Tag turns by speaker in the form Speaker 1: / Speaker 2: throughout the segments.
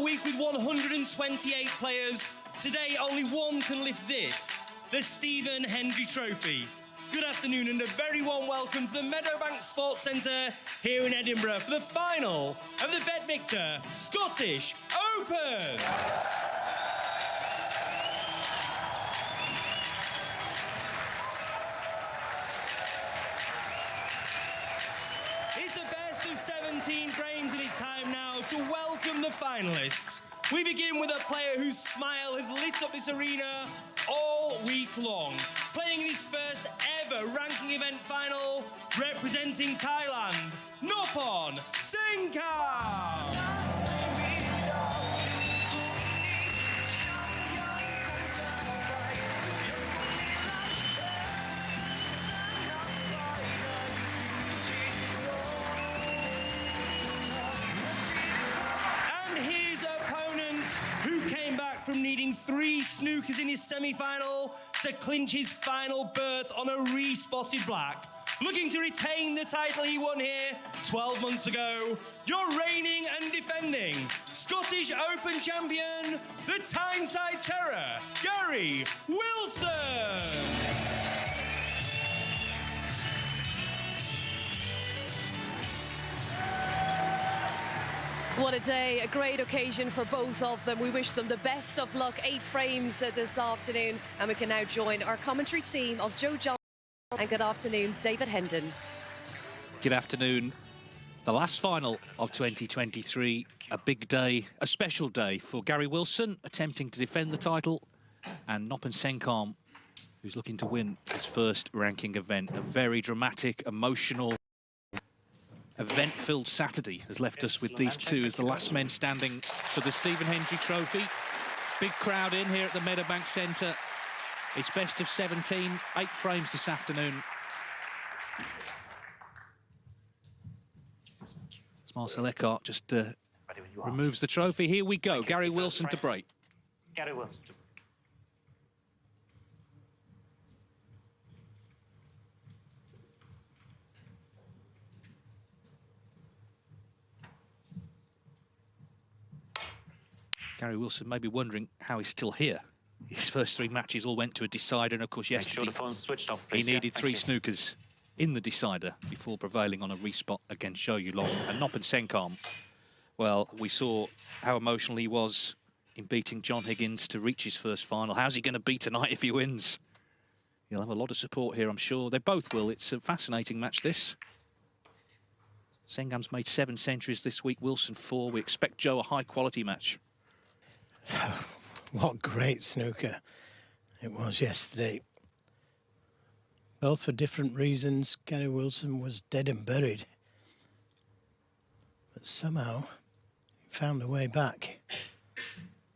Speaker 1: week with 128 players. Today, only one can lift this, the Stephen Hendry Trophy. Good afternoon and a very warm welcome to the Meadowbank Sports Centre here in Edinburgh for the final of the Bet Victor Scottish Open. It's a best of 17 frames and it's time now to welcome the finalists. We begin with a player whose smile has lit up this arena all week long, playing in his first ever ranking event final, representing Thailand, Noppon, Saengkham. Who came back from needing 3 snookers in his semi-final to clinch his final berth on a re-spotted black. Looking to retain the title he won here 12 months ago, your reigning and defending Scottish Open champion, the Tyneside Terror, Gary Wilson.
Speaker 2: What a day, a great occasion for both of them. We wish them the best of luck. 8 frames this afternoon, and we can now join our commentary team of Joe Johnson and good afternoon, David Hendon.
Speaker 3: Good afternoon. The last final of 2023, a big day, a special day for Gary Wilson, attempting to defend the title, and Noppon Saengkham, who's looking to win his first ranking event. A very dramatic, emotional, event-filled Saturday has left us with these two as the last men standing for the Stephen Hendry Trophy. Big crowd in here at the Meadowbank Centre. It's best of 17, 8 frames this afternoon. As Marcel Eckhart just removes the trophy. Here we go, Gary Wilson to break.
Speaker 4: Gary Wilson to break.
Speaker 3: Gary Wilson may be wondering how he's still here. His first 3 matches all went to a decider, and of course yesterday
Speaker 4: the phone's switched off, please.
Speaker 3: He needed 3 snookers in the decider before prevailing on a respot against Zhou Yulong. And Noppon Saengkham, well, we saw how emotional he was in beating John Higgins to reach his first final. How's he going to be tonight if he wins? He'll have a lot of support here, I'm sure. They both will. It's a fascinating match, this. Saengkham's made 7 centuries this week, Wilson 4. We expect Joe a high-quality match.
Speaker 5: What great snooker it was yesterday. Both for different reasons. Gary Wilson was dead and buried, but somehow he found a way back.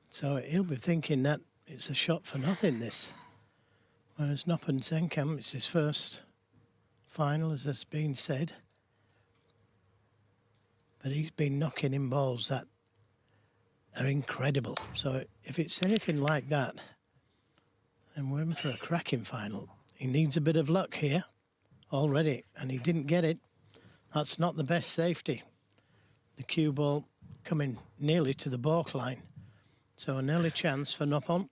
Speaker 5: So he'll be thinking that it's a shot for nothing, this. Whereas Noppon Saengkham, it's his first final, as has been said. But he's been knocking in balls that are incredible. So if it's anything like that, then we're in for a cracking final. He needs a bit of luck here already, and he didn't get it. That's not the best safety. The cue ball coming nearly to the baulk line. So an early chance for Noppon.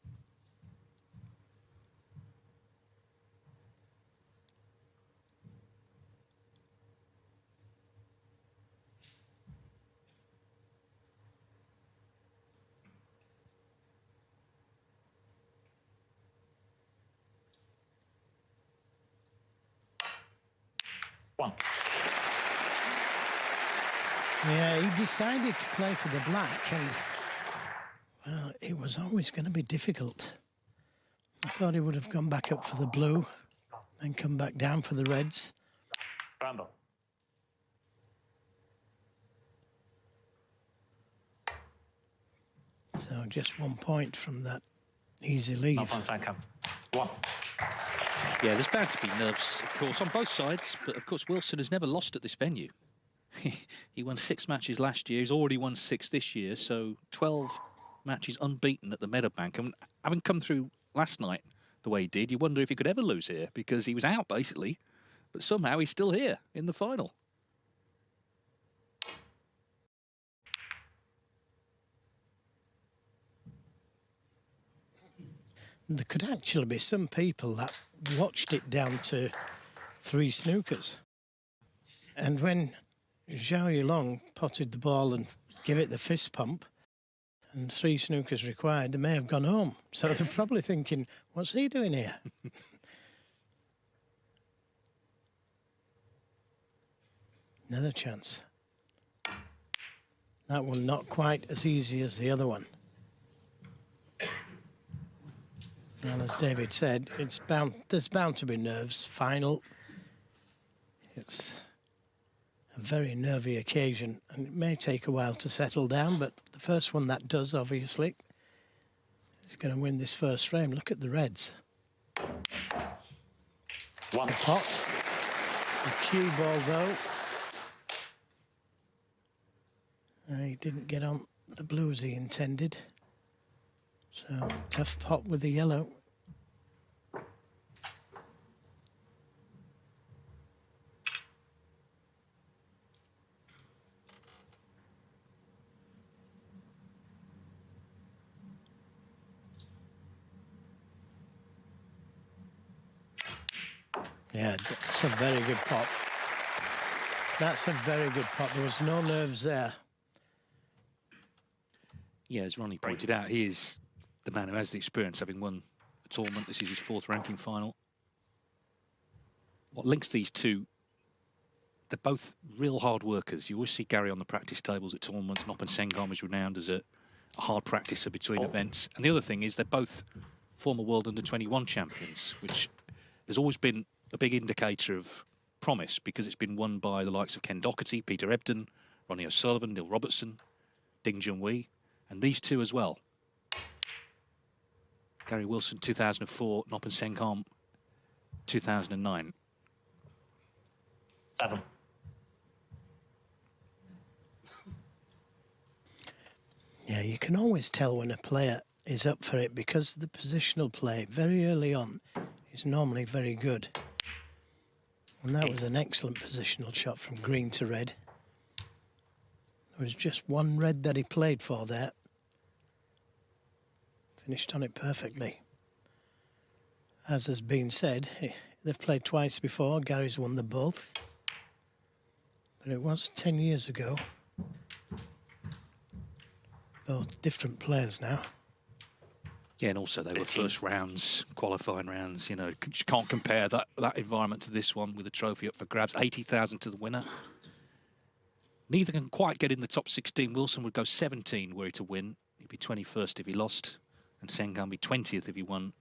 Speaker 5: Yeah, he decided to play for the black, and well, it was always going to be difficult. I thought he would have gone back up for the blue, then come back down for the reds.
Speaker 4: Bramble.
Speaker 5: So just 1 point from that easy leave.
Speaker 4: Noppon Saengkham. 1.
Speaker 3: Yeah, there's bound to be nerves, of course, on both sides. But, of course, Wilson has never lost at this venue. He won 6 matches last year. He's already won 6 this year. So 12 matches unbeaten at the Meadowbank. And having come through last night the way he did, you wonder if he could ever lose here, because he was out, basically. But somehow he's still here in the final.
Speaker 5: There could actually be some people that watched it down to 3 snookers. And when Zhao Yulong potted the ball and gave it the fist pump, and 3 snookers required, they may have gone home. So they're probably thinking, what's he doing here? Another chance. That one not quite as easy as the other one. And as David said, there's bound to be nerves. Final. It's a very nervy occasion, and it may take a while to settle down, but the first one that does, obviously, is going to win this first frame. Look at the reds.
Speaker 4: 1.
Speaker 5: The pot. The cue ball, though. He didn't get on the blue as he intended. So, tough pot with the yellow. Yeah, that's a very good pot. That's a very good pot. There was no nerves there.
Speaker 3: Yeah, as Ronnie pointed out, he is the man who has the experience, having won a tournament. This is his 4th ranking final. What links these two, they're both real hard workers. You always see Gary on the practice tables at tournaments. Noppon Saengkham is renowned as a hard practicer between events. And the other thing is they're both former World Under-21 champions, which there's always been a big indicator of promise because it's been won by the likes of Ken Doherty, Peter Ebdon, Ronnie O'Sullivan, Neil Robertson, Ding Junhui, and these two as well. Gary Wilson, 2004, Noppon Saengkham, 2009.
Speaker 4: 7.
Speaker 5: Yeah, you can always tell when a player is up for it because the positional play very early on is normally very good. And that was an excellent positional shot from green to red. There was just one red that he played for there. Finished on it perfectly. As has been said, they've played twice before. Gary's won them both. But it was 10 years ago. Both different players now.
Speaker 3: Yeah, and also they were first rounds, qualifying rounds. You know, you can't compare that environment to this one with a trophy up for grabs. 80,000 to the winner. Neither can quite get in the top 16. Wilson would go 17 were he to win. He'd be 21st if he lost. And Saengkham be 20th if he won,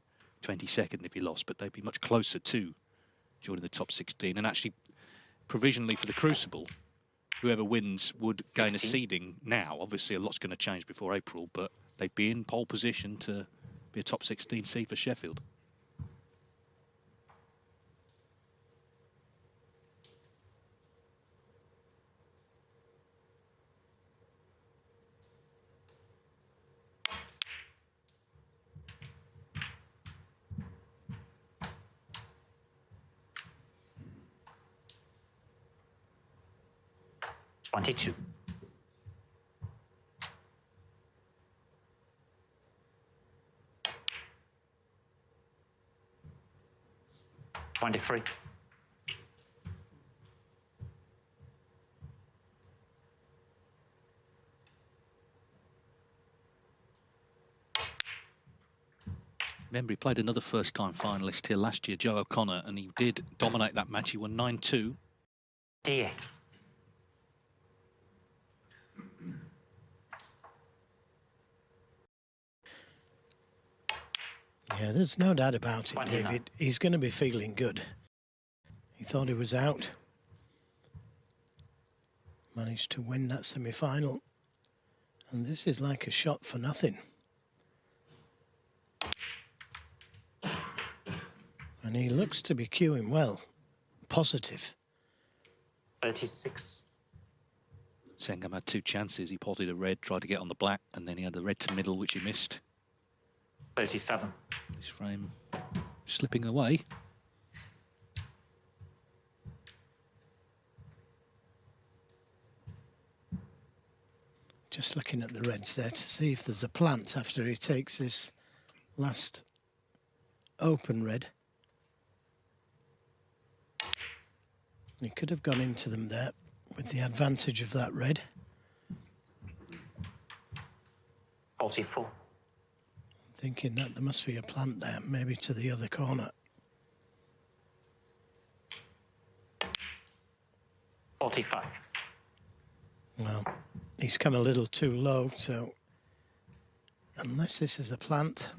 Speaker 3: 22nd if he lost. But they'd be much closer to joining the top 16. And actually, provisionally for the Crucible, whoever wins would gain a seeding now. Obviously, a lot's going to change before April, but they'd be in pole position to be a top 16 seed for Sheffield.
Speaker 4: $22. 23.
Speaker 3: Remember, he played another first-time finalist here last year, Joe O'Connor, and he did dominate that match. He won 9-2.
Speaker 4: D8.
Speaker 5: Yeah, there's no doubt about it,
Speaker 4: 29.
Speaker 5: David. He's going to be feeling good. He thought he was out. Managed to win that semi-final. And this is like a shot for nothing. And he looks to be cueing well. Positive.
Speaker 4: 36.
Speaker 3: Saengkham had 2 chances. He potted a red, tried to get on the black, and then he had the red to middle, which he missed.
Speaker 4: 37.
Speaker 3: This frame slipping away.
Speaker 5: Just looking at the reds there to see if there's a plant after he takes this last open red. He could have gone into them there with the advantage of that red.
Speaker 4: 44.
Speaker 5: Thinking that there must be a plant there, maybe to the other corner.
Speaker 4: 45.
Speaker 5: Well, he's come a little too low, so unless this is a plant,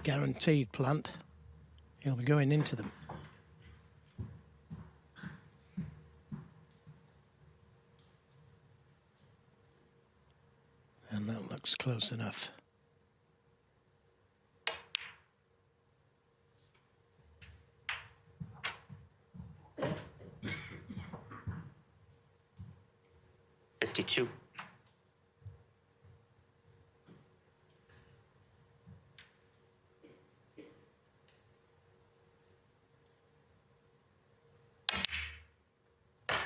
Speaker 5: guaranteed plant, he'll be going into them. And that looks close enough.
Speaker 4: $52.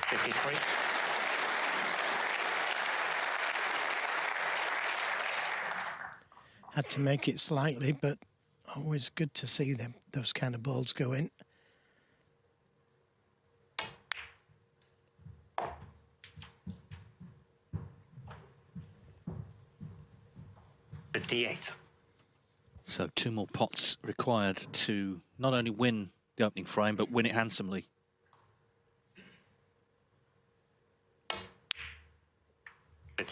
Speaker 4: $53.
Speaker 5: Had to make it slightly, but always good to see them, those kind of balls go in.
Speaker 4: $58.
Speaker 3: So 2 more pots required to not only win the opening frame, but win it handsomely.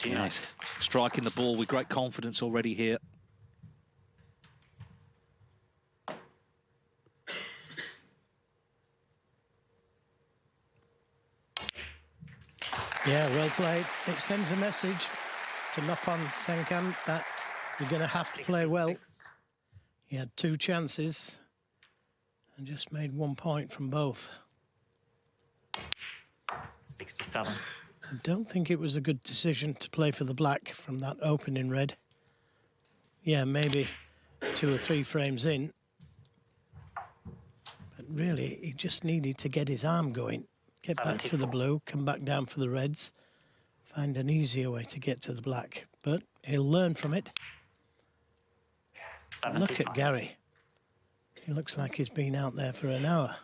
Speaker 3: Nice. Striking the ball with great confidence already here.
Speaker 5: Yeah, well played. It sends a message to Noppon Saengkham that you're going to have to play well. He had 2 chances and just made 1 point from both.
Speaker 4: 67.
Speaker 5: I don't think it was a good decision to play for the black from that opening red. Yeah, maybe 2 or 3 frames in. But really, he just needed to get his arm going. Get back to the blue, come back down for the reds, find an easier way to get to the black. But he'll learn from it.
Speaker 4: 75.
Speaker 5: Look at Gary. He looks like he's been out there for an hour.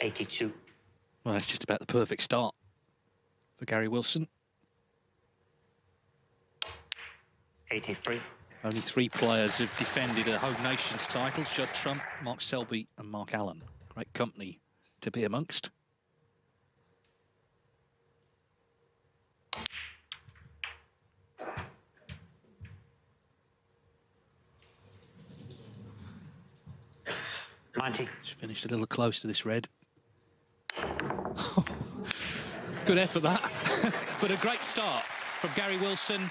Speaker 4: $82.
Speaker 3: Well, it's just about the perfect start for Gary Wilson.
Speaker 4: 83.
Speaker 3: Only 3 players have defended a Home Nations title: Judd Trump, Mark Selby and Mark Allen. Great company to be amongst.
Speaker 4: $90.
Speaker 3: Just finished a little close to this red. Good effort, that. But a great start from Gary Wilson.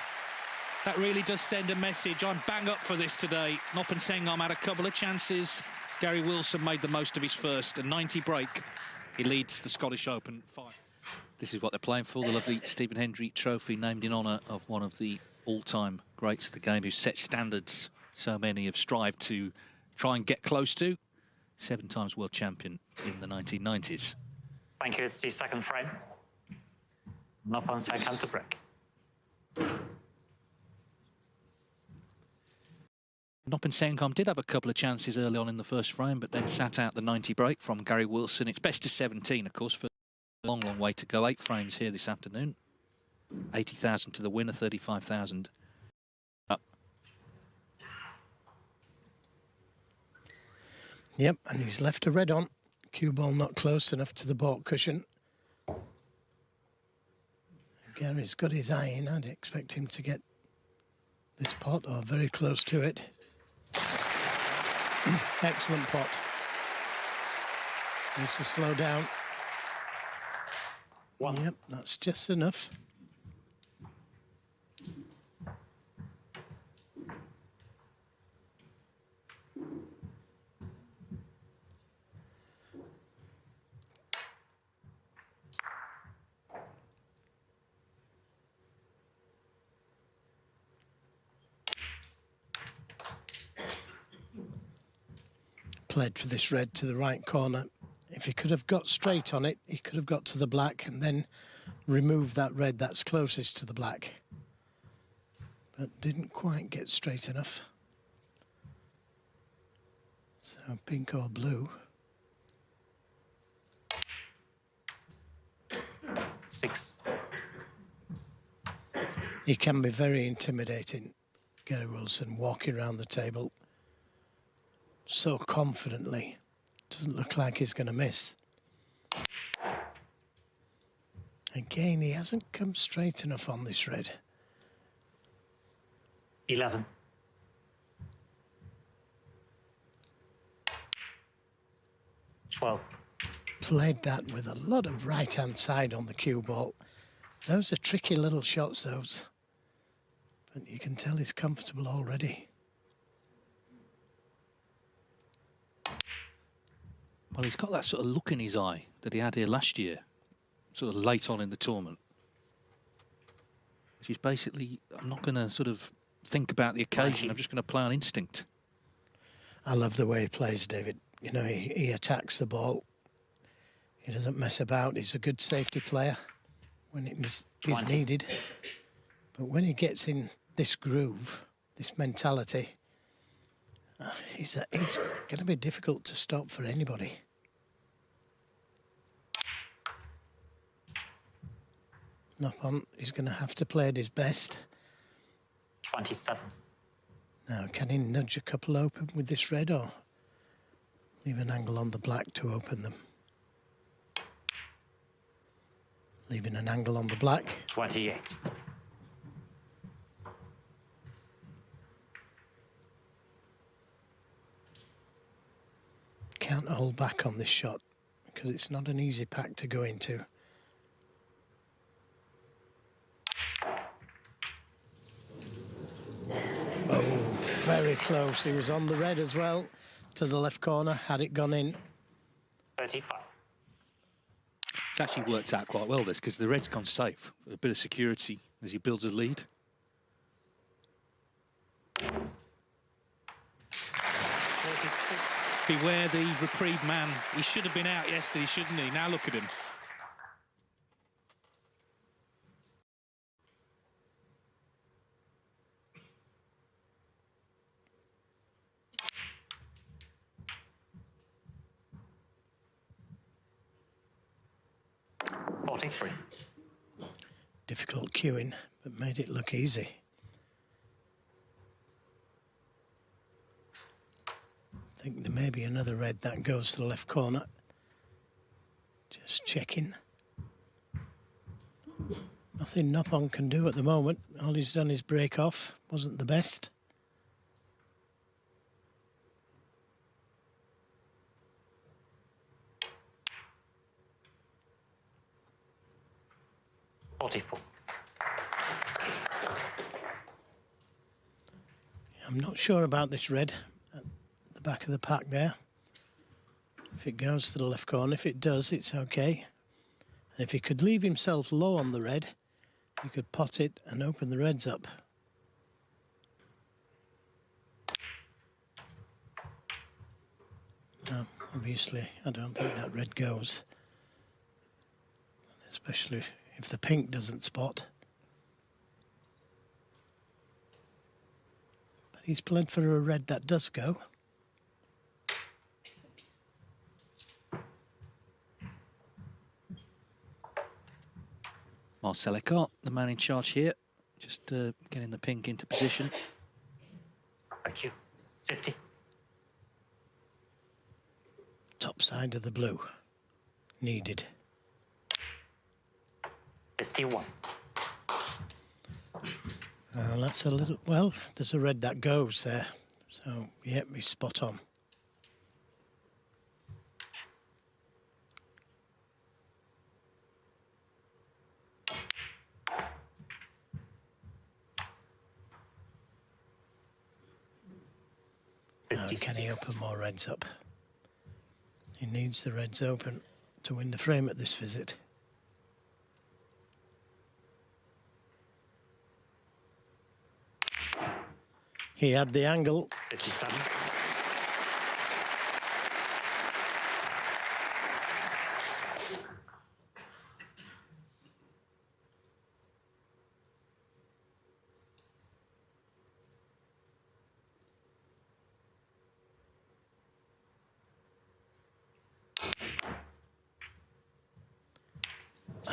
Speaker 3: That really does send a message. I'm bang up for this today. Noppon Saengkham had a couple of chances. Gary Wilson made the most of his first. A 90 break. He leads the Scottish Open 5. This is what they're playing for, the lovely Stephen Hendry Trophy, named in honour of one of the all-time greats of the game who set standards so many have strived to try and get close to. 7 times world champion in the 1990s.
Speaker 4: Thank you. It's the second frame. Noppon Saengkham to break.
Speaker 3: Noppon Saengkham did have a couple of chances early on in the first frame, but then sat out the 90 break from Gary Wilson. It's best of 17, of course, for a long, long way to go. 8 frames here this afternoon. 80,000 to the winner, 35,000 up.
Speaker 5: Yep, and he's left a red on. Cue ball not close enough to the baulk cushion. Gary's got his eye in. I'd expect him to get this pot or very close to it. Excellent pot. Needs to slow down.
Speaker 4: 1.
Speaker 5: Yep, that's just enough. Played for this red to the right corner. If he could have got straight on it, he could have got to the black and then removed that red that's closest to the black. But didn't quite get straight enough. So pink or blue.
Speaker 4: 6.
Speaker 5: He can be very intimidating, Gary Wilson, walking around the table so confidently. Doesn't look like he's going to miss. Again, he hasn't come straight enough on this red.
Speaker 4: 11. 12.
Speaker 5: Played that with a lot of right-hand side on the cue ball. Those are tricky little shots, those. But you can tell he's comfortable already.
Speaker 3: Well, he's got that sort of look in his eye that he had here last year, sort of late on in the tournament. Which is basically, I'm not going to sort of think about the occasion, I'm just going to play on instinct.
Speaker 5: I love the way he plays, David. You know, he attacks the ball. He doesn't mess about. He's a good safety player when it is needed. But when he gets in this groove, this mentality, he's going to be difficult to stop for anybody. Noppon is going to have to play at his best.
Speaker 4: 27.
Speaker 5: Now, can he nudge a couple open with this red or leave an angle on the black to open them? Leaving an angle on the black.
Speaker 4: 28.
Speaker 5: Can't hold back on this shot because it's not an easy pack to go into. Oh, very close. He was on the red as well, to the left corner, had it gone in.
Speaker 4: 35.
Speaker 3: It's actually worked out quite well, this, because the red's gone safe. A bit of security as he builds a lead.
Speaker 4: 46.
Speaker 3: Beware the reprieve man. He should have been out yesterday, shouldn't he? Now look at him.
Speaker 5: Difficult cueing, but made it look easy. I think there may be another red that goes to the left corner. Just checking. Nothing Noppon can do at the moment. All he's done is break off. Wasn't the best. I'm not sure about this red at the back of the pack there. If it goes to the left corner, if it does, it's okay. And if he could leave himself low on the red, he could pot it and open the reds up. No, obviously, I don't think that red goes. Especially if the pink doesn't spot. But he's played for a red that does go.
Speaker 3: Marcel Eckhart, the man in charge here, just getting the pink into position.
Speaker 4: Thank you. 50.
Speaker 5: Top side of the blue. Needed.
Speaker 4: 51.
Speaker 5: That's a little... Well, there's a red that goes there. So, yep, he's spot on. Can he open more reds up? He needs the reds open to win the frame at this visit. He had the angle.
Speaker 4: 57.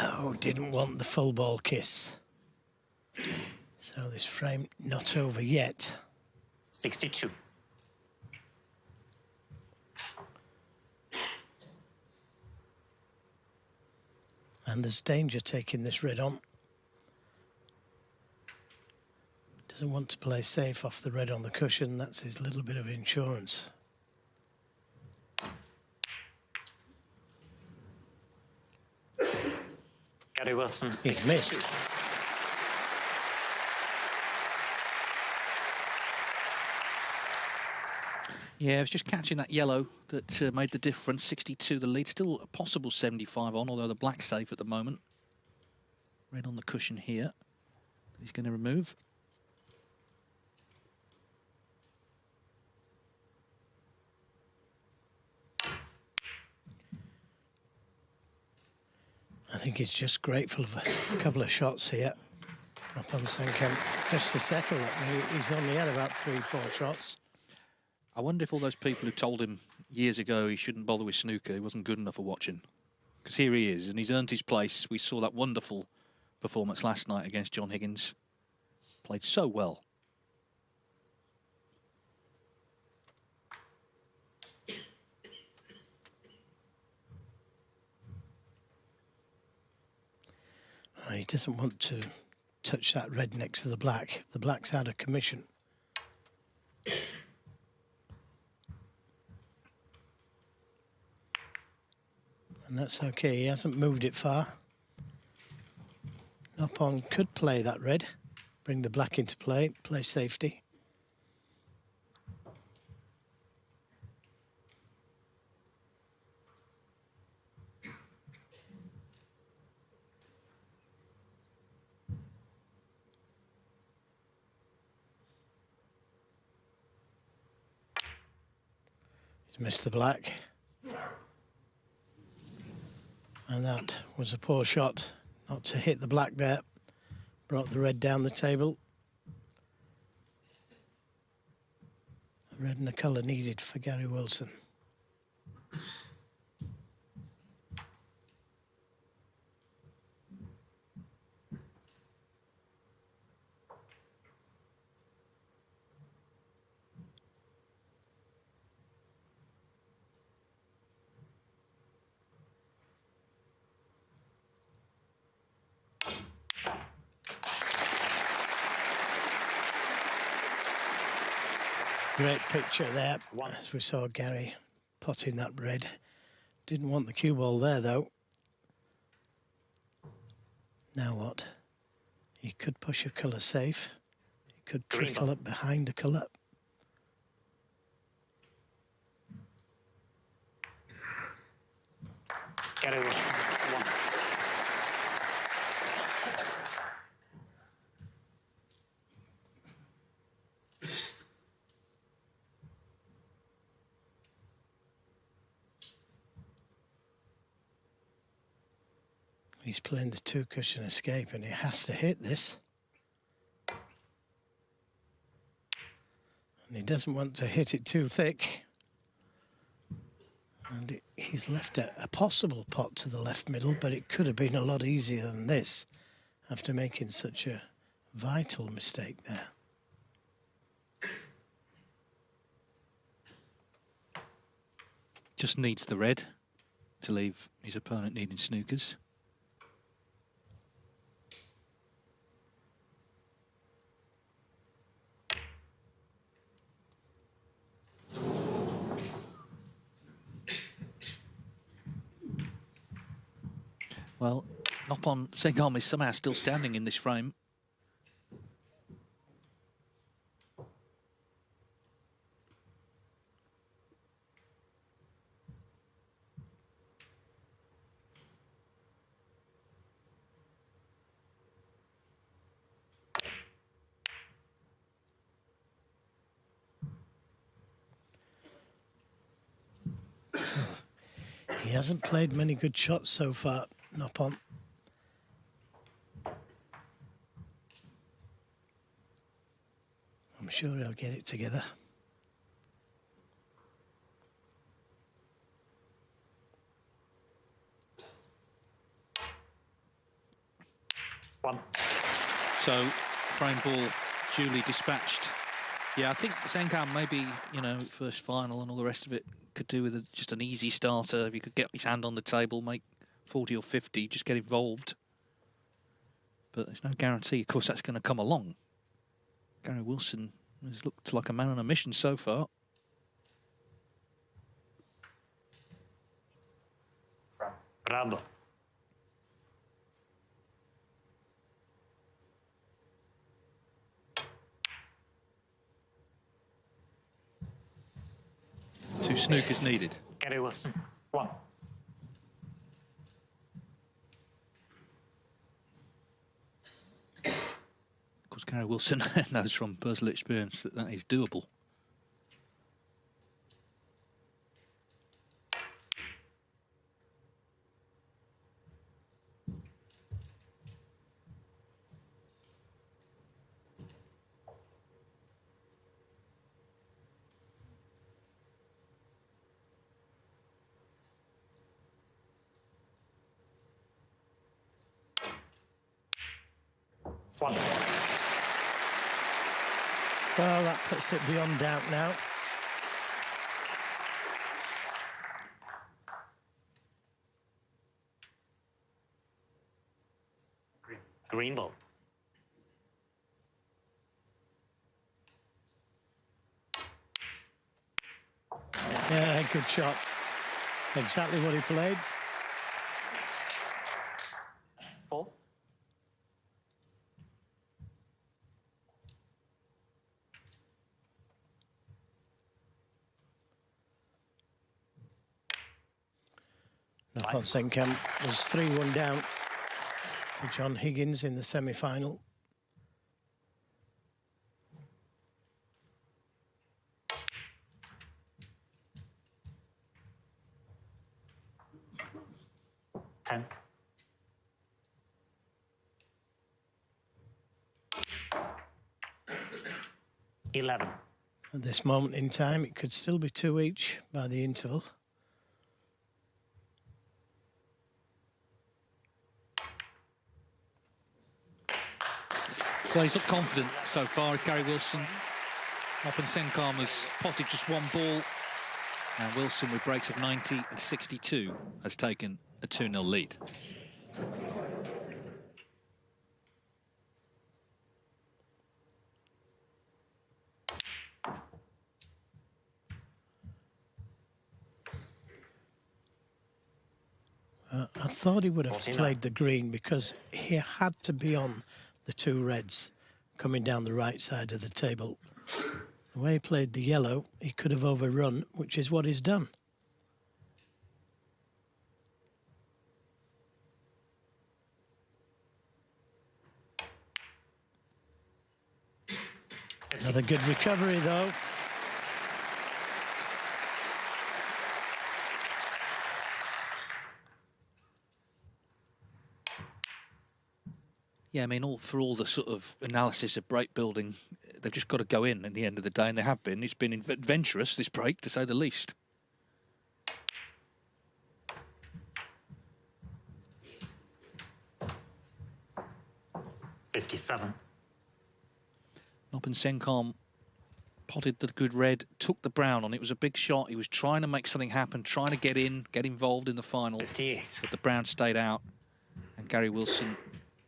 Speaker 5: Oh, didn't want the full ball kiss. So this frame not over yet.
Speaker 4: 62.
Speaker 5: And there's danger taking this red on. Doesn't want to play safe off the red on the cushion. That's his little bit of insurance.
Speaker 4: Gary Wilson,
Speaker 5: He's
Speaker 4: 62.
Speaker 5: missed.
Speaker 3: Yeah, it was just catching that yellow that made the difference. 62 the lead, still a possible 75 on, although the black's safe at the moment. Red on the cushion here. He's going to remove.
Speaker 5: I think he's just grateful for a couple of shots here up on Saengkham just to settle it. He's only had about 3-4 shots.
Speaker 3: I wonder if all those people who told him years ago he shouldn't bother with snooker, he wasn't good enough for watching. Because here he is, and he's earned his place. We saw that wonderful performance last night against John Higgins. Played so well.
Speaker 5: He doesn't want to touch that red next to the black. The black's out of commission. And that's okay, he hasn't moved it far. Noppon could play that red, bring the black into play safety. He's missed the black. And that was a poor shot, not to hit the black there. Brought the red down the table. Red and the colour needed for Gary Wilson. Great picture there, as we saw Gary potting that red. Didn't want the cue ball there, though. Now what? He could push a colour safe. He could trickle up behind a colour.
Speaker 4: Gary Wilson, 1.
Speaker 5: He's playing the 2-cushion escape and he has to hit this. And he doesn't want to hit it too thick. And he's left a possible pot to the left middle, but it could have been a lot easier than this after making such a vital mistake there.
Speaker 3: Just needs the red to leave his opponent needing snookers. Well, Noppon Saengkham is somehow still standing in this frame.
Speaker 5: He hasn't played many good shots so far, Noppon. I'm sure he'll get it together.
Speaker 4: 1.
Speaker 3: So, frame ball duly dispatched. Yeah, I think Saengkham maybe, you know, first final and all the rest of it could do with just an easy starter. If he could get his hand on the table, make 40 or 50, just get involved. But there's no guarantee, of course, that's going to come along. Gary Wilson has looked like a man on a mission so far.
Speaker 4: Bravo.
Speaker 3: Two snookers needed.
Speaker 4: Gary Wilson. 1.
Speaker 3: Of course, Gary Wilson knows from personal experience that that is doable.
Speaker 4: One.
Speaker 5: Well, that puts it beyond doubt now.
Speaker 4: Green ball.
Speaker 5: Yeah, good shot. Exactly what he played.
Speaker 4: 4.
Speaker 5: Noppon Saengkham was 3-1 down to John Higgins in the semi-final.
Speaker 4: Ten. 11.
Speaker 5: At this moment in time, it could still be 2 each by the interval.
Speaker 3: Well, he's looked confident so far as Gary Wilson. Noppon Saengkham has potted just one ball. And Wilson, with breaks of 90 and 62, has taken a 2-0 lead.
Speaker 5: I thought he would have
Speaker 4: 49.
Speaker 5: played the green because he had to be on the 2 reds coming down the right side of the table. The way he played the yellow, he could have overrun, which is what he's done. Another good recovery, though.
Speaker 3: Yeah, I mean, for all the sort of analysis of break building, they've just got to go in at the end of the day, and they have been. It's been adventurous, this break, to say the least.
Speaker 4: $57.
Speaker 3: Noppon Saengkham potted the good red, took the brown on. It was a big shot. He was trying to make something happen, trying to get in, get involved in the final.
Speaker 4: 58.
Speaker 3: But the brown stayed out, and Gary Wilson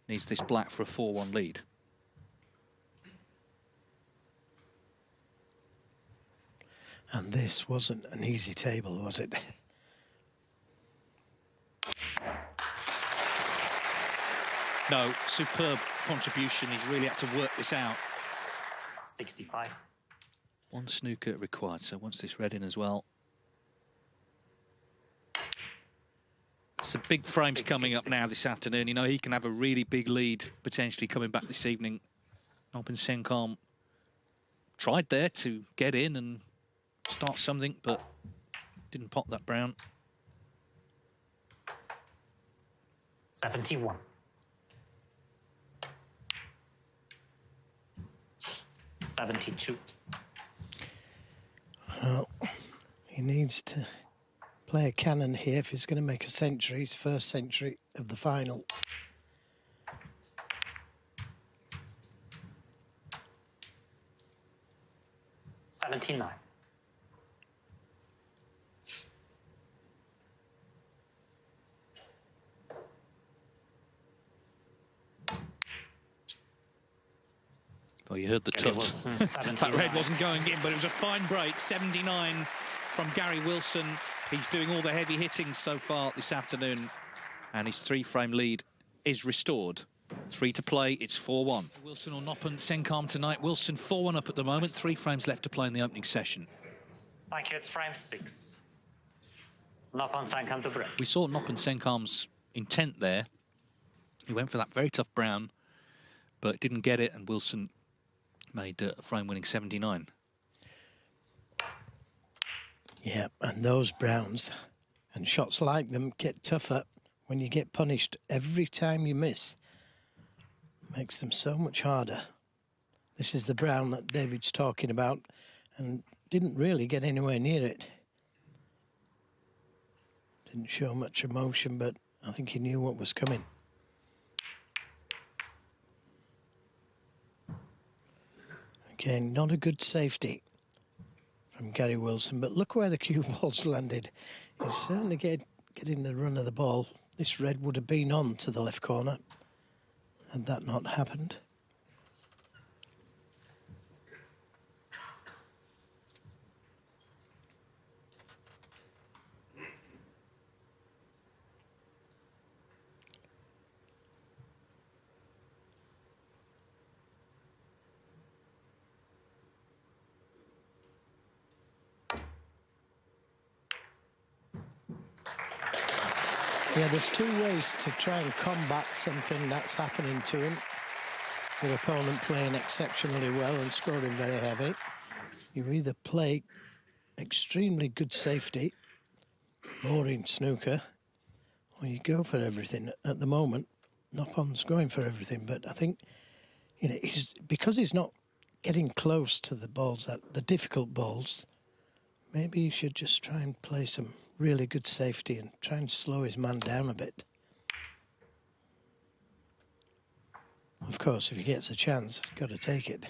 Speaker 3: needs this black for a 4-1 lead.
Speaker 5: And this wasn't an easy table, was it?
Speaker 3: No, superb contribution. He's really had to work this out.
Speaker 4: 65.
Speaker 3: 1 snooker required, so once this red in as well. Some big frames
Speaker 4: 66.
Speaker 3: coming up now this afternoon. You know, he can have a really big lead potentially coming back this evening. Noppon Saengkham tried there to get in and start something, but didn't pot that brown.
Speaker 4: 71. 72.
Speaker 5: Well, he needs to play a cannon here if he's going to make a century, his first century of the final.
Speaker 4: 79.
Speaker 3: Well, you heard the
Speaker 4: Gary
Speaker 3: tut.
Speaker 4: Wilson,
Speaker 3: That
Speaker 4: 79.
Speaker 3: red wasn't going in, but it was a fine break. 79 from Gary Wilson. He's doing all the heavy hitting so far this afternoon, and his 3-frame lead is restored. 3 to play, it's 4-1. Wilson or Noppon, Saengkham tonight. Wilson 4-1 up at the moment, 3 frames left to play in the opening session.
Speaker 4: Thank you, it's frame 6. Noppon, Saengkham to break.
Speaker 3: We saw Noppon Saengkham's intent there. He went for that very tough brown, but didn't get it, and Wilson made a frame-winning 79.
Speaker 5: Yeah, and those browns and shots like them get tougher when you get punished every time you miss. Makes them so much harder. This is the brown that David's talking about, and didn't really get anywhere near it. Didn't show much emotion, but I think he knew what was coming. Again, not a good safety from Gary Wilson, but look where the cue ball's landed. He's certainly getting the run of the ball. This red would have been on to the left corner had that not happened. Yeah, there's 2 ways to try and combat something that's happening to him. Your opponent playing exceptionally well and scoring very heavy. You either play extremely good safety, boring snooker, or you go for everything. At the moment, Noppon's going for everything, but I think, you know, because he's not getting close to the balls, the difficult balls, maybe you should just try and play some really good safety and try and slow his man down a bit. Of course, if he gets a chance, got to take it.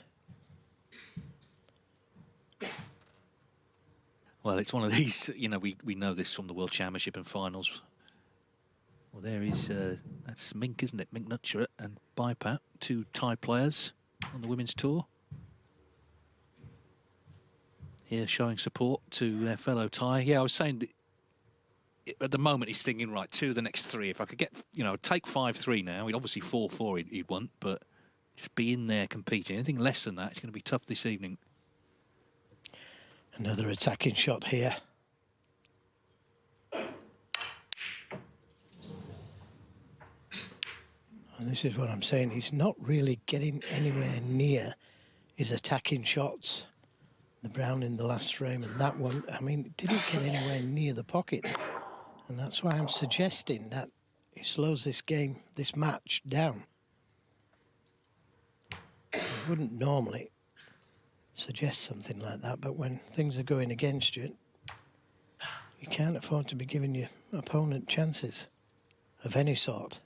Speaker 3: Well, it's one of these, you know, we know this from the World Championship and finals. Well, there is, that's Mink, isn't it? Mink Nutcher and Bipat, 2 Thai players on the women's tour. Here showing support to their fellow Thai. Yeah, I was saying, at the moment he's thinking, right, 2 of the next 3. If I could get, you know, take 5-3 now, he'd obviously 4-4 he'd want, but just be in there competing. Anything less than that, it's going to be tough this evening.
Speaker 5: Another attacking shot here. And this is what I'm saying, he's not really getting anywhere near his attacking shots. The brown in the last frame and that one, I mean, it didn't get anywhere near the pocket. And that's why I'm suggesting that he slows this game, this match down. I wouldn't normally suggest something like that, but when things are going against you, you can't afford to be giving your opponent chances of any sort.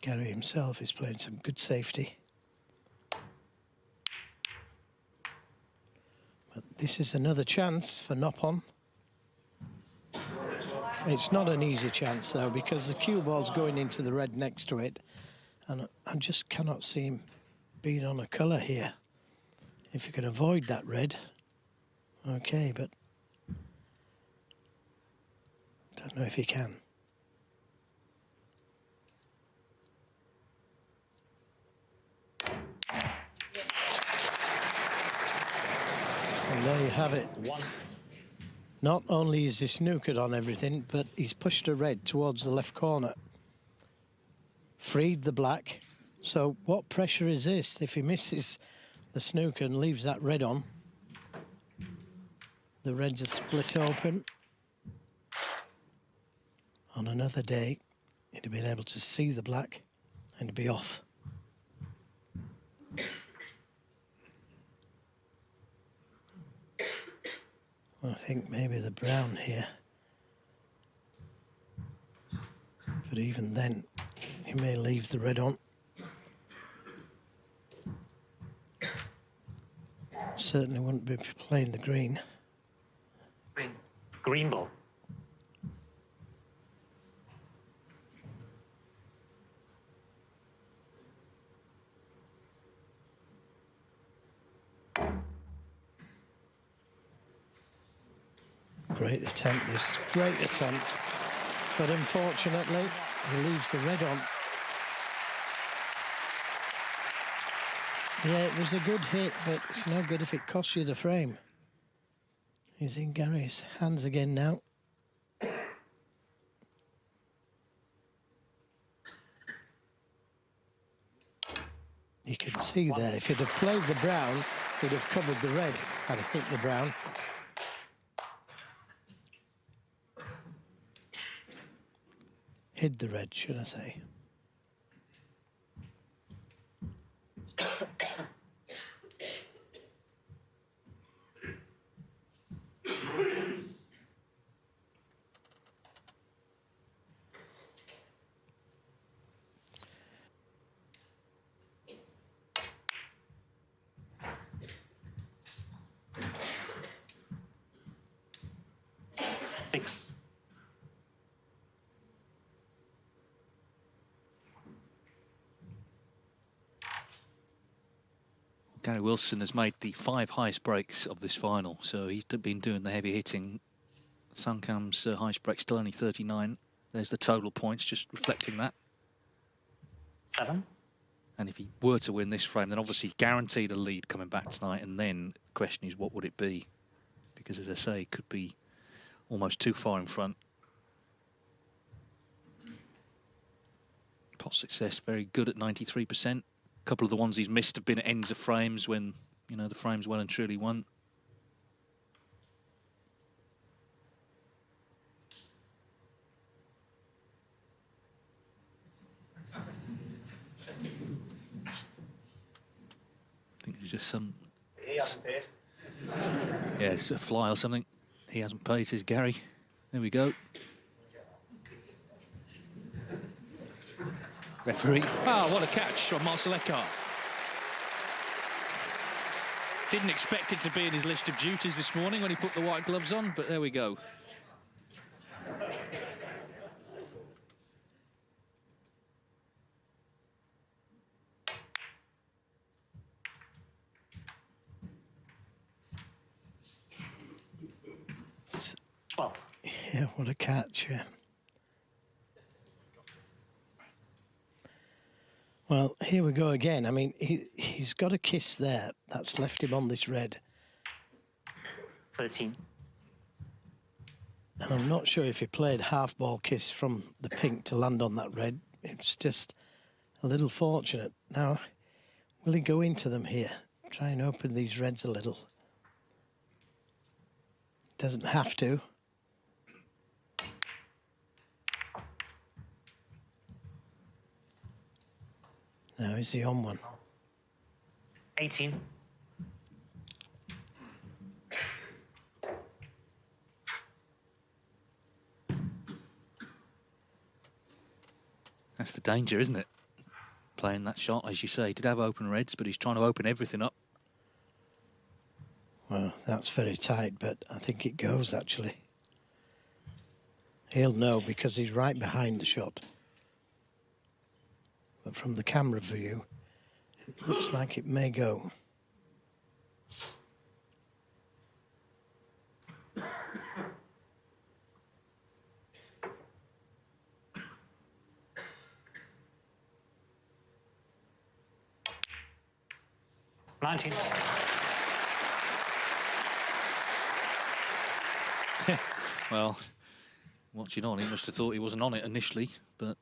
Speaker 5: Gary himself is playing some good safety. But this is another chance for Noppon. It's not an easy chance, though, because the cue ball's going into the red next to it, and I just cannot see him being on a colour here. If you can avoid that red, okay, but don't know if he can. And there you have it.
Speaker 4: 1.
Speaker 5: Not only is he snookered on everything, but he's pushed a red towards the left corner. Freed the black. So what pressure is this? If he misses the snooker and leaves that red on, the reds are split open. On another day, he'd have been able to see the black and be off. I think maybe the brown here. But even then, he may leave the red on. certainly wouldn't be playing the green.
Speaker 4: Green ball.
Speaker 5: Great attempt, this. Great attempt. But unfortunately, he leaves the red on. Yeah, it was a good hit, but it's no good if it costs you the frame. He's in Gary's hands again now. You can see there, if he'd have played the brown, he'd have covered the red, had he hit the brown. Hid the red, should I say.
Speaker 4: Six.
Speaker 3: Gary Wilson has made the 5 highest breaks of this final, so he's been doing the heavy hitting. Saengkham's highest break still only 39. There's the total points, just reflecting that.
Speaker 4: 7.
Speaker 3: And if he were to win this frame, then obviously guaranteed a lead coming back tonight. And then the question is, what would it be? Because, as I say, it could be almost too far in front. Pot success, very good at 93%. A couple of the ones he's missed have been at ends of frames when, you know, the frame's well and truly won. I think there's just some...
Speaker 4: He hasn't paid.
Speaker 3: Yeah, it's a fly or something. He hasn't paid, says Gary. There we go. Referee. Oh, what a catch from Marcel Eckhart. Didn't expect it to be in his list of duties this morning when he put the white gloves on, but there we go.
Speaker 5: Yeah, what a catch, yeah. Well, here we go again. I mean, he's got a kiss there. That's left him on this red.
Speaker 4: 13.
Speaker 5: And I'm not sure if he played half-ball kiss from the pink to land on that red. It's just a little fortunate. Now, will he go into them here? Try and open these reds a little. Doesn't have to. Now, is he on one?
Speaker 4: 18.
Speaker 3: That's the danger, isn't it? Playing that shot, as you say. He did have open reds, but he's trying to open everything up.
Speaker 5: Well, that's very tight, but I think it goes, actually. He'll know because he's right behind the shot. But from the camera view, it looks like it may go.
Speaker 3: Well, watching on, he must have thought he wasn't on it initially, but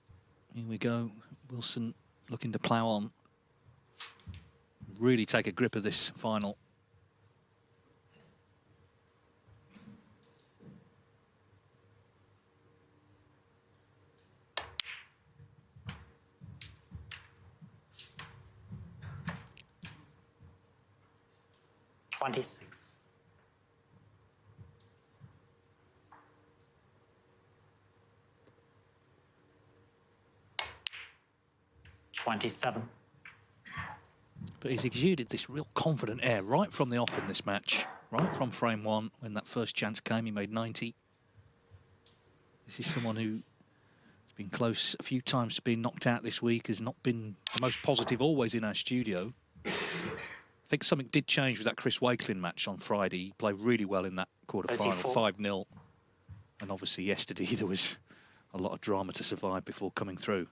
Speaker 3: here we go. Wilson looking to plough on. Really take a grip of this final.
Speaker 4: $26. 27.
Speaker 3: But he's exuded this real confident air right from the off in this match. Right from frame one, when that first chance came, he made 90. This is someone who's been close a few times to being knocked out this week, has not been the most positive always in our studio. I think something did change with that Chris Wakelin match on Friday. He played really well in that quarter-final, 5-0. And obviously yesterday there was a lot of drama to survive before coming through.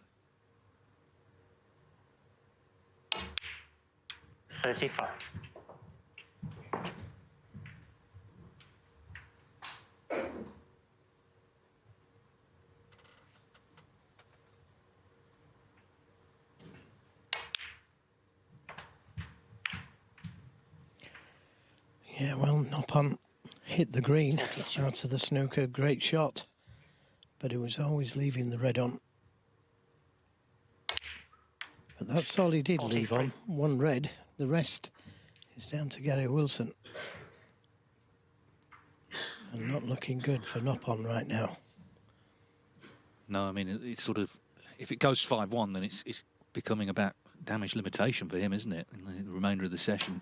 Speaker 4: 35.
Speaker 5: Yeah, well, Noppon hit the green out of the snooker. Great shot. But it was always leaving the red on. But that's all he did leave on. One red. The rest is down to Gary Wilson. And not looking good for Noppon right now.
Speaker 3: No, I mean, it's sort of... If it goes 5-1, then it's becoming about damage limitation for him, isn't it, in the remainder of the session?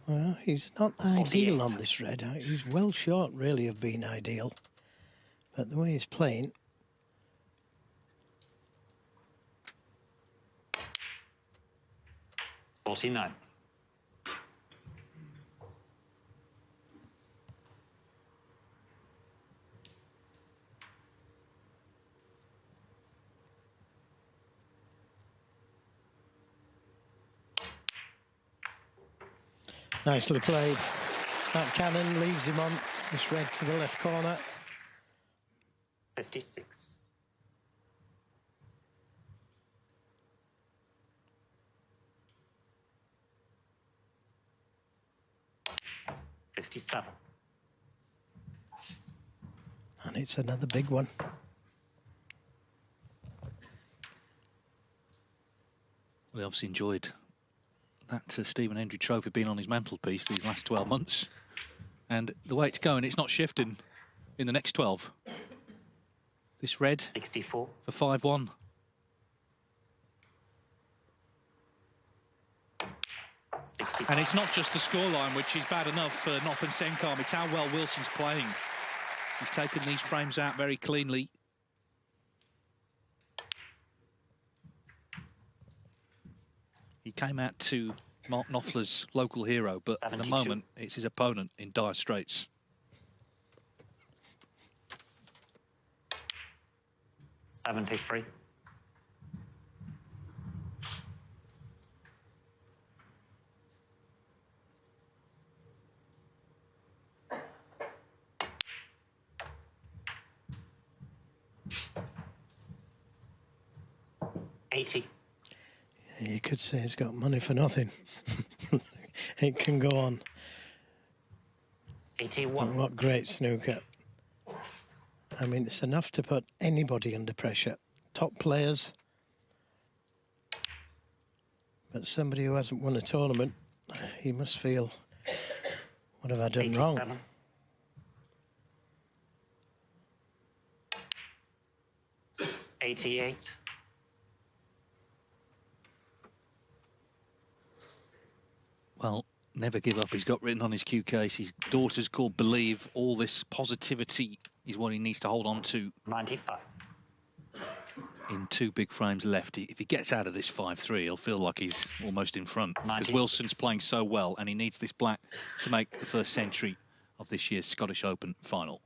Speaker 5: Well, he's not ideal on this red. He's well short, really, of being ideal. But the way he's playing...
Speaker 4: 49.
Speaker 5: Nicely played. That cannon leaves him on this red to the left corner.
Speaker 4: 56. $57.
Speaker 5: And it's another big one.
Speaker 3: We obviously enjoyed that Stephen Hendry trophy being on his mantelpiece these last 12 months. And the way it's going, it's not shifting in the next 12. This red
Speaker 4: 64
Speaker 3: for 5-1. And it's not just the scoreline, which is bad enough for Noppon Saengkham. It's how well Wilson's playing. He's taken these frames out very cleanly. He came out to Mark Knopfler's local hero, but 72. At the moment, it's his opponent in dire straits.
Speaker 4: $73. $80.
Speaker 5: You could say he's got money for nothing. It can go on.
Speaker 4: 81.
Speaker 5: What great snooker. I mean, it's enough to put anybody under pressure. Top players. But somebody who hasn't won a tournament, he must feel, what have I done
Speaker 4: 87.
Speaker 5: wrong?
Speaker 4: $88.
Speaker 3: Well, never give up. He's got written on his cue case. His daughter's called Believe. All this positivity is what he needs to hold on to.
Speaker 4: 95.
Speaker 3: In two big frames left. If he gets out of this 5-3, he'll feel like he's almost in front. Because
Speaker 4: 96.
Speaker 3: Wilson's playing so well, and he needs this black to make the first century of this year's Scottish Open final.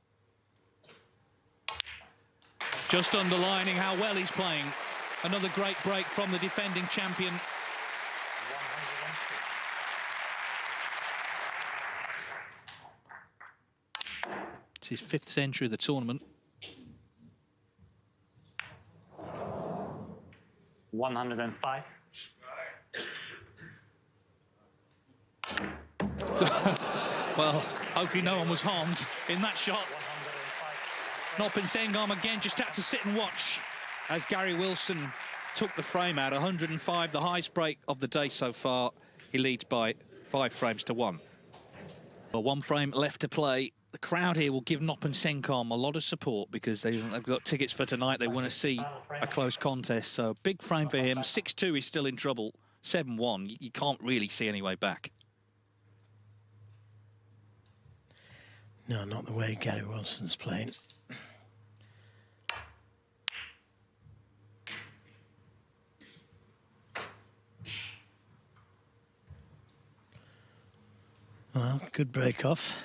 Speaker 3: Just underlining how well he's playing. Another great break from the defending champion. It's his 5th century of the tournament.
Speaker 4: 105.
Speaker 3: Well, hopefully no one was harmed in that shot. Noppon Saengkham again just had to sit and watch as Gary Wilson took the frame out. 105, the highest break of the day so far. He leads by 5 frames to 1. Well, 1 frame left to play. the crowd here will give Noppon Saengkham a lot of support because they've got tickets for tonight. They want to see a close contest. So big frame for him. 6-2, he's still in trouble. 7-1, you can't really see any way back.
Speaker 5: No, not the way Gary Wilson's playing. Well, good break off.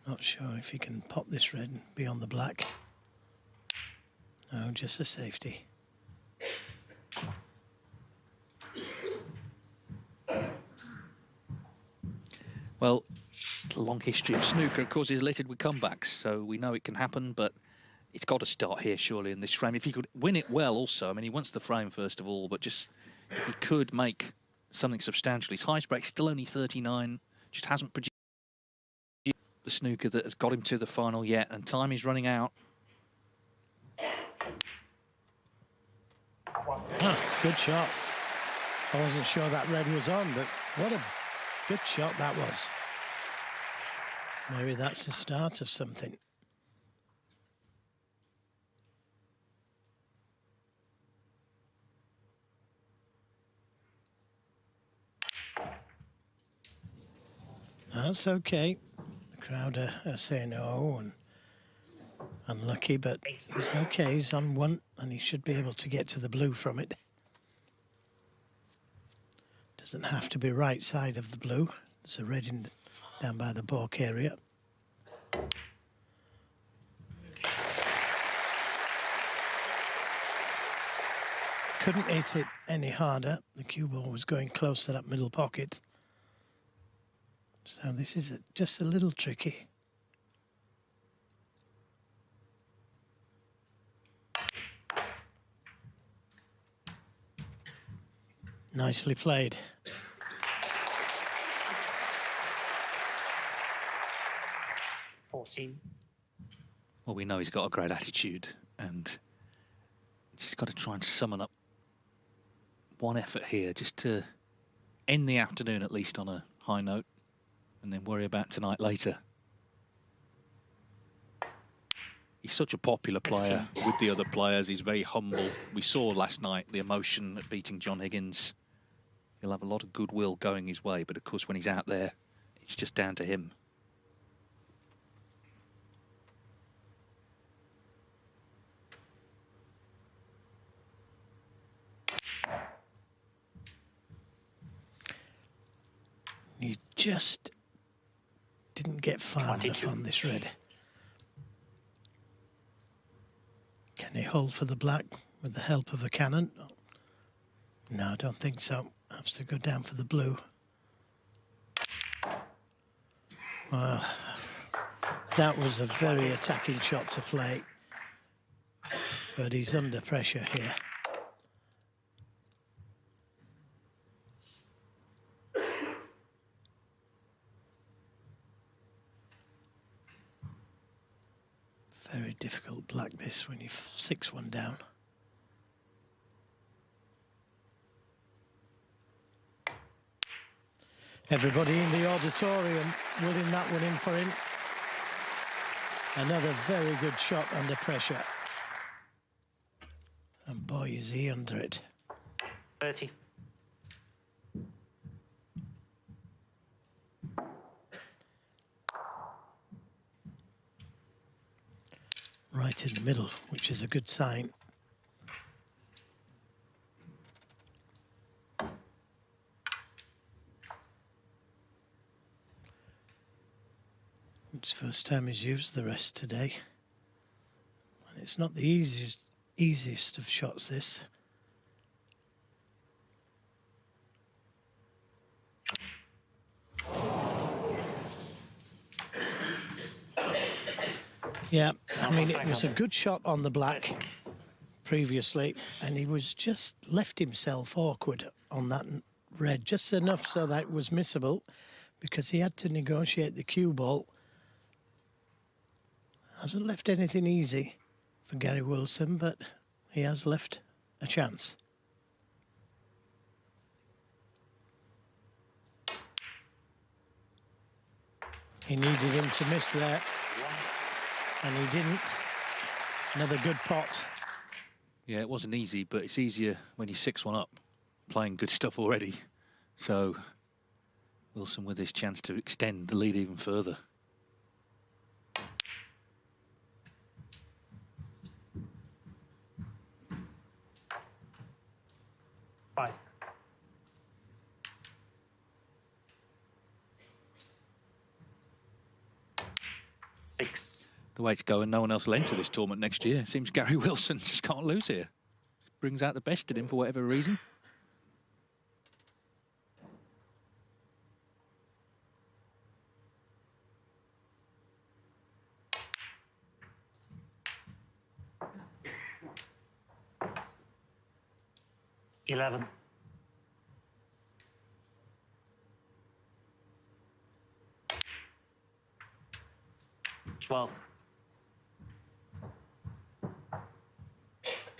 Speaker 5: Not sure if he can pop this red and be on the black. No, just a safety.
Speaker 3: Well, the long history of snooker, of course, is littered with comebacks, so we know it can happen, but it's got to start here, surely, in this frame. If he could win it well also, I mean, he wants the frame, first of all, but just if he could make something substantial. His highest break still only 39, just hasn't produced the snooker that has got him to the final yet, and time is running out.
Speaker 5: Ah, good shot. I wasn't sure that red was on, but what a good shot that was. Maybe that's the start of something. That's okay. The crowd are saying oh and unlucky, but he's okay. He's on one and he should be able to get to the blue from it. Doesn't have to be right side of the blue. There's a red in down by the balk area. Couldn't hit it any harder. The cue ball was going close to that middle pocket. So this is just a little tricky. Nicely played.
Speaker 3: Well, we know he's got a great attitude, and he's got to try and summon up one effort here just to end the afternoon at least on a high note, and then worry about tonight later. He's such a popular player with the other players. He's very humble. We saw last night the emotion at beating John Higgins. He'll have a lot of goodwill going his way, but of course when he's out there, it's just down to him.
Speaker 5: He just didn't get far enough on this red. Can he hold for the black with the help of a cannon? No, I don't think so. Has to go down for the blue. Well, that was a very attacking shot to play, but he's under pressure here. Very difficult black this when you 6-1 down. Everybody in the auditorium willing that one in for him. Another very good shot under pressure. And boy, is he under it.
Speaker 4: 30.
Speaker 5: Right in the middle, which is a good sign. It's the first time he's used the rest today. And it's not the easiest of shots, this. Yeah, I mean, it was a good shot on the black previously, and he was just left himself awkward on that red, just enough so that it was missable, because he had to negotiate the cue ball. Hasn't left anything easy for Gary Wilson, but he has left a chance. He needed him to miss there, and he didn't. Another good pot.
Speaker 3: Yeah, it wasn't easy, but it's easier when you're 6-1 up, playing good stuff already. So Wilson with his chance to extend the lead even further.
Speaker 4: Five. Six.
Speaker 3: The way it's going, no one else will enter this tournament next year. It seems Gary Wilson just can't lose here. Brings out the best in him for whatever reason.
Speaker 4: $11. 12.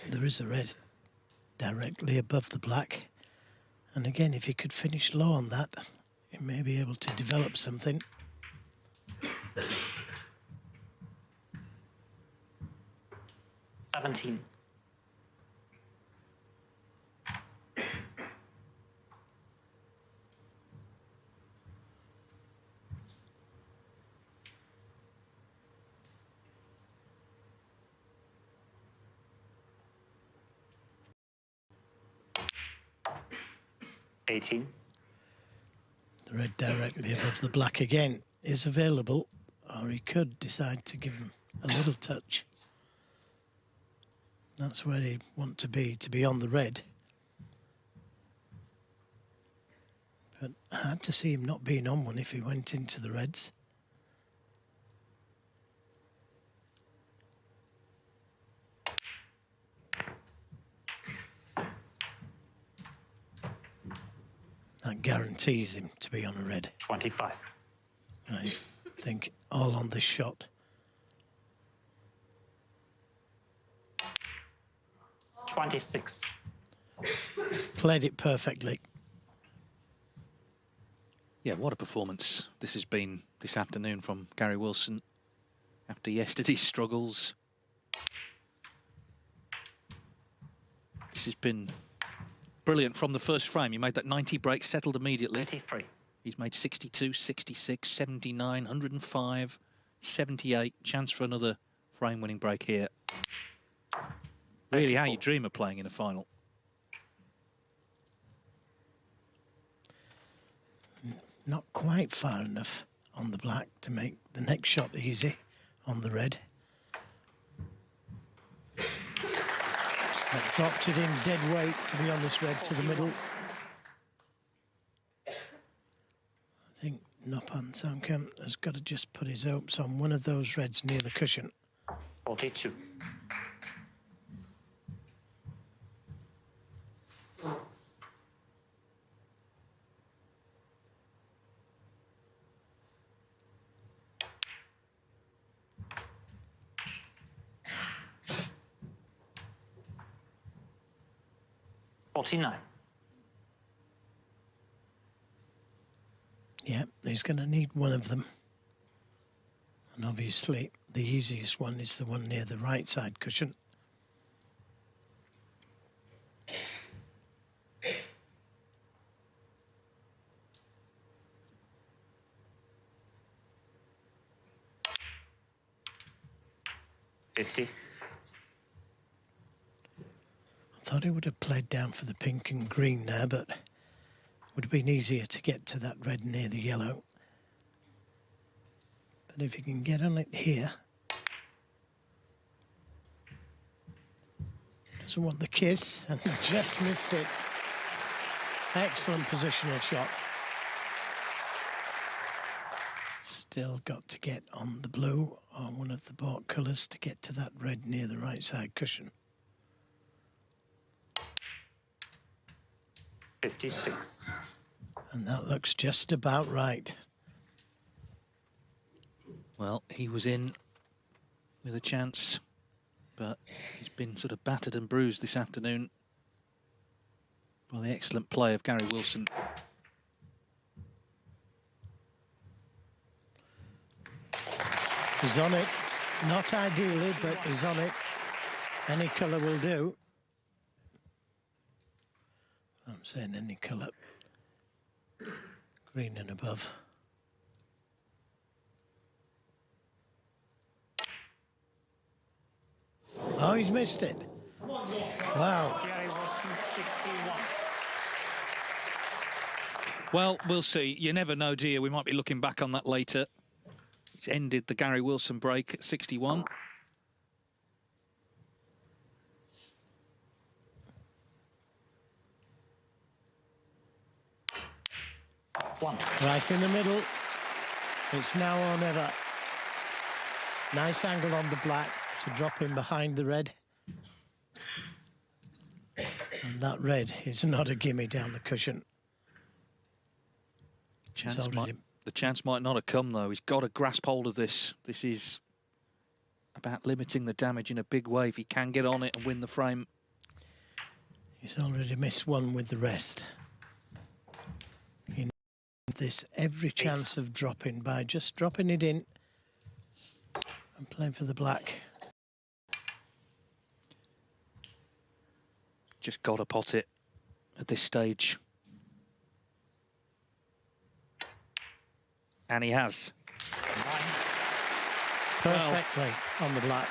Speaker 5: There is a red directly above the black. And again, if he could finish low on that, he may be able to develop something.
Speaker 4: $17. $18.
Speaker 5: The red directly above the black again is available, or he could decide to give him a little touch. That's where he'd want to be on the red. But hard to see him not being on one if he went into the reds. That guarantees him to be on a red.
Speaker 4: 25.
Speaker 5: I think all on this shot.
Speaker 4: 26.
Speaker 5: Played it perfectly.
Speaker 3: Yeah, what a performance this has been this afternoon from Gary Wilson after yesterday's struggles. This has been brilliant from the first frame. He made that 90 break, settled immediately.
Speaker 4: 33.
Speaker 3: He's made 62, 66, 79, 105, 78. Chance for another frame-winning break here. Really
Speaker 4: 34.
Speaker 3: how you dream of playing in a final.
Speaker 5: Not quite far enough on the black to make the next shot easy on the red. But dropped it in dead weight, to be honest, red to the middle. I think Noppon Saengkham has got to just put his hopes on one of those reds near the cushion.
Speaker 4: 42. $49.
Speaker 5: Yeah, he's going to need one of them. And obviously, the easiest one is the one near the right side cushion.
Speaker 4: $50.
Speaker 5: I thought he would have played down for the pink and green there, but it would have been easier to get to that red near the yellow. But if you can get on it here, doesn't want the kiss, and just missed it. Excellent positional shot. Still got to get on the blue or one of the bought colours to get to that red near the right side cushion.
Speaker 4: 56.
Speaker 5: And that looks just about right.
Speaker 3: Well, he was in with a chance, but he's been sort of battered and bruised this afternoon by the excellent play of Gary Wilson.
Speaker 5: He's on it. Not ideally, but he's on it. Any colour will do. I'm saying any colour. Green and above. Oh, he's missed it. Wow.
Speaker 4: Gary Wilson, 61.
Speaker 3: Well, we'll see. You never know, do you? We might be looking back on that later. It's ended the Gary Wilson break at 61.
Speaker 5: Right in the middle. It's now or never. Nice angle on the black to drop in behind the red. And that red is not a gimme down the cushion.
Speaker 3: The chance might not have come, though. He's got to grasp hold of this. This is about limiting the damage in a big way if he can get on it and win the frame.
Speaker 5: He's already missed one with the rest. He needs this every chance of dropping by just dropping it in and playing for the black.
Speaker 3: Just got to pot it at this stage. And he has.
Speaker 5: Perfectly on the black.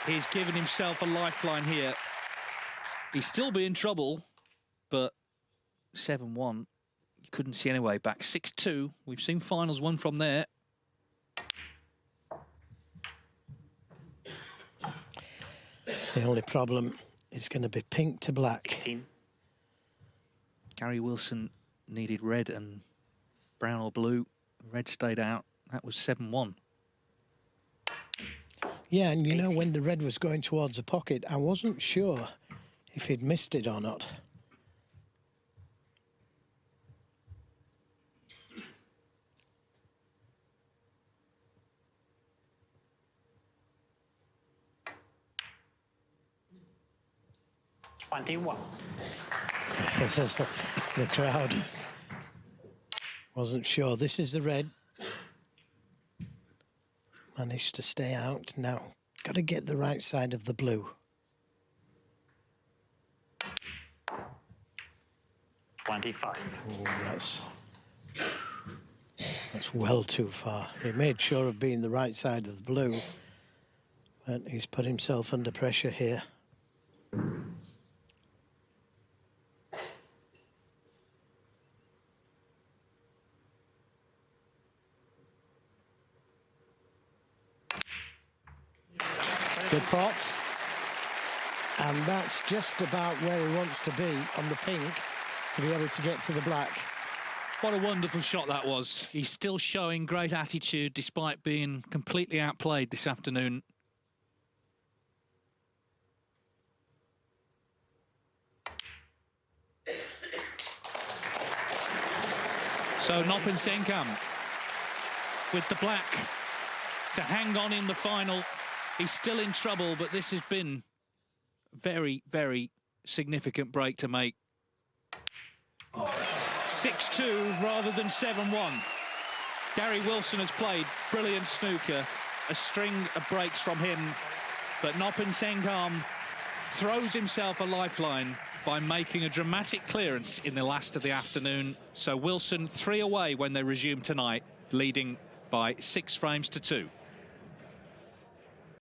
Speaker 3: He's given himself a lifeline here. He'd still be in trouble, but 7-1, you couldn't see any way back. 6-2, we've seen finals won from there.
Speaker 5: The only problem is going to be pink to black.
Speaker 4: 16.
Speaker 3: Gary Wilson needed red and brown or blue. Red stayed out. That was 7-1.
Speaker 5: Yeah, and you know, when the red was going towards the pocket, I wasn't sure if he'd missed it or not. The crowd wasn't sure. This is the red. Managed to stay out. Now, got to get the right side of the blue.
Speaker 4: 25.
Speaker 5: Oh, that's well too far. He made sure of being the right side of the blue, but he's put himself under pressure here. Good pot. And that's just about where he wants to be on the pink to be able to get to the black.
Speaker 3: What a wonderful shot that was. He's still showing great attitude despite being completely outplayed this afternoon. So Noppon Saengkham with the black to hang on in the final. He's still in trouble, but this has been a very, very significant break to make. 6-2 rather than 7-1. Gary Wilson has played brilliant snooker. A string of breaks from him, but Noppon Saengkham throws himself a lifeline by making a dramatic clearance in the last of the afternoon. So Wilson 3 away when they resume tonight, leading by 6 frames to 2.